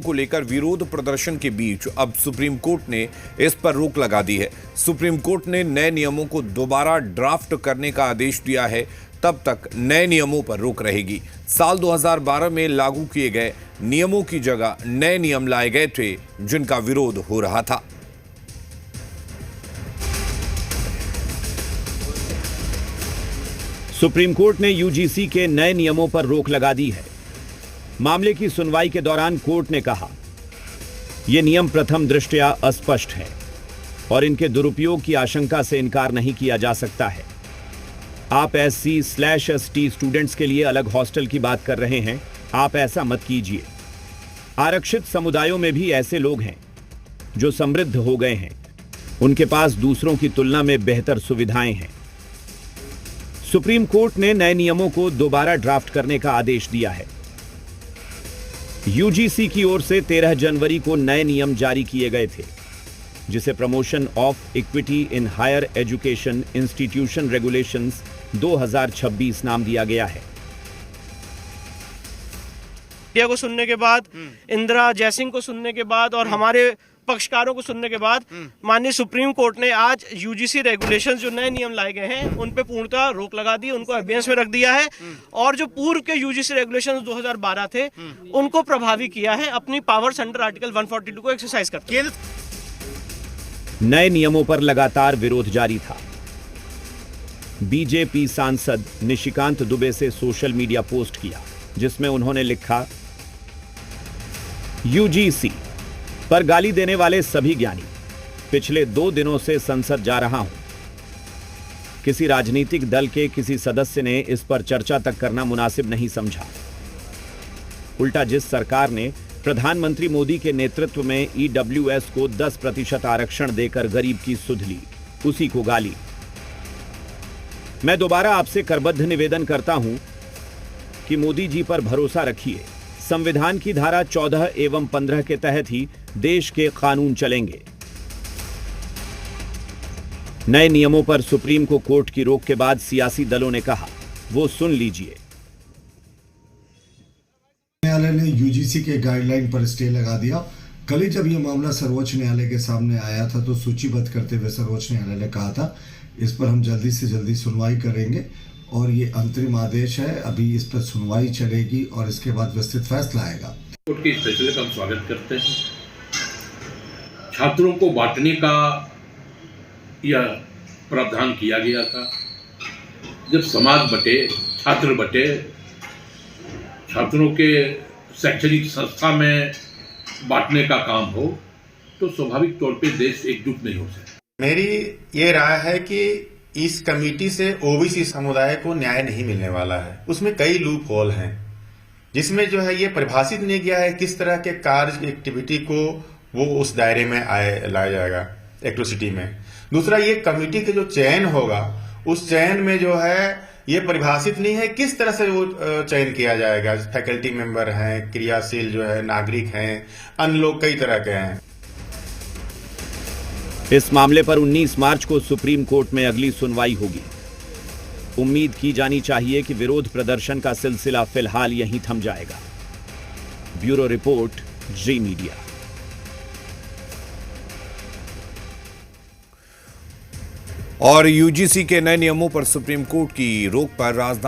को लेकर विरोध प्रदर्शन के बीच अब सुप्रीम कोर्ट ने इस पर रोक लगा दी है। सुप्रीम कोर्ट ने नए नियमों को दोबारा ड्राफ्ट करने का आदेश दिया है। तब तक नए नियमों पर रोक रहेगी। साल 2012 में लागू किए गए नियमों की जगह नए नियम लाए गए थे जिनका विरोध हो रहा था। सुप्रीम कोर्ट ने यूजीसी के नए नियमों पर रोक लगा दी है। मामले की सुनवाई के दौरान कोर्ट ने कहा, ये नियम प्रथम दृष्टया अस्पष्ट है और इनके दुरुपयोग की आशंका से इनकार नहीं किया जा सकता है। आप SC/ST स्टूडेंट्स के लिए अलग हॉस्टल की बात कर रहे हैं, आप ऐसा मत कीजिए। आरक्षित समुदायों में भी ऐसे लोग हैं जो समृद्ध हो गए हैं, उनके पास दूसरों की तुलना में बेहतर सुविधाएं हैं। सुप्रीम कोर्ट ने नए नियमों को दोबारा ड्राफ्ट करने का आदेश दिया है। यूजीसी की ओर से 13 जनवरी को नए नियम जारी किए गए थे, जिसे promotion of equity in higher education institution regulations 2026 नाम दिया गया है। मीडिया को सुनने के बाद, इंदिरा जयसिंह को सुनने के बाद और हमारे पक्षकारों को सुनने के बाद माननीय सुप्रीम कोर्ट ने आज यूजीसी रेगुलेशंस जो नए नियम लाए गए हैं उन पे पूर्णतः रोक लगा दी, उनको अभ्यास में रख दिया है और जो पूर्व के यूजीसी रेगुलेशंस 2012 थे उनको प्रभावी किया है, अपनी पावर्स अंडर आर्टिकल 142 को एक्सरसाइज करते हैं। नए नियमों पर लगातार विरोध जारी था। बीजेपी सांसद निशिकांत दुबे से सोशल मीडिया पोस्ट किया जिसमें उन्होंने लिखा, यूजीसी पर गाली देने वाले सभी ज्ञानी, पिछले 2 दिनों से संसद जा रहा हूं। किसी राजनीतिक दल के किसी सदस्य ने इस पर चर्चा तक करना मुनासिब नहीं समझा। उल्टा जिस सरकार ने प्रधानमंत्री मोदी के नेतृत्व में EWS को 10% आरक्षण देकर गरीब की सुध ली, उसी को गाली। मैं दोबारा आपसे करबद्ध निवेदन करता हूं कि मोदी जी पर भरोसा रखिए। संविधान की धारा 14 एवं 15 के तहत ही देश के कानून चलेंगे। नए नियमों पर सुप्रीम कोर्ट की रोक के बाद सियासी दलों ने कहा, वो सुन लीजिए। न्यायालय ने यूजीसी के गाइडलाइन पर स्टे लगा दिया। कल ही जब यह मामला सर्वोच्च न्यायालय के सामने आया था तो सूचीबद्ध करते हुए सर्वोच्च न्यायालय ने कहा था, इस पर हम जल्दी से जल्दी सुनवाई करेंगे और ये अंतरिम आदेश है, अभी इस पर सुनवाई चलेगी और इसके बाद विस्तृत फैसला आएगा। कोर्ट के इस फैसले का हम स्वागत करते हैं। छात्रों को बांटने का यह प्रावधान किया गया था। जब समाज बटे, छात्र बटे, छात्रों के शैक्षणिक संस्था में बांटने का काम हो तो स्वाभाविक तौर पे देश एकजुट नहीं हो सकता। मेरी ये राय है कि इस कमेटी से ओबीसी समुदाय को न्याय नहीं मिलने वाला है। उसमें कई लूप होल हैं जिसमें जो है ये परिभाषित नहीं किया है किस तरह के कार्य एक्टिविटी को वो उस दायरे में लाया जाएगा एक्ट्रोसिटी में। दूसरा, ये कमेटी के जो चयन होगा उस चयन में जो है ये परिभाषित नहीं है किस तरह से वो चयन किया जाएगा। फैकल्टी मेंबर हैं, क्रियाशील जो है नागरिक हैं, अन्य लोग कई तरह के हैं। इस मामले पर 19 मार्च को सुप्रीम कोर्ट में अगली सुनवाई होगी। उम्मीद की जानी चाहिए कि विरोध प्रदर्शन का सिलसिला फिलहाल यहीं थम जाएगा। ब्यूरो रिपोर्ट, जी मीडिया। और यूजीसी के नए नियमों पर सुप्रीम कोर्ट की रोक पर राजधानी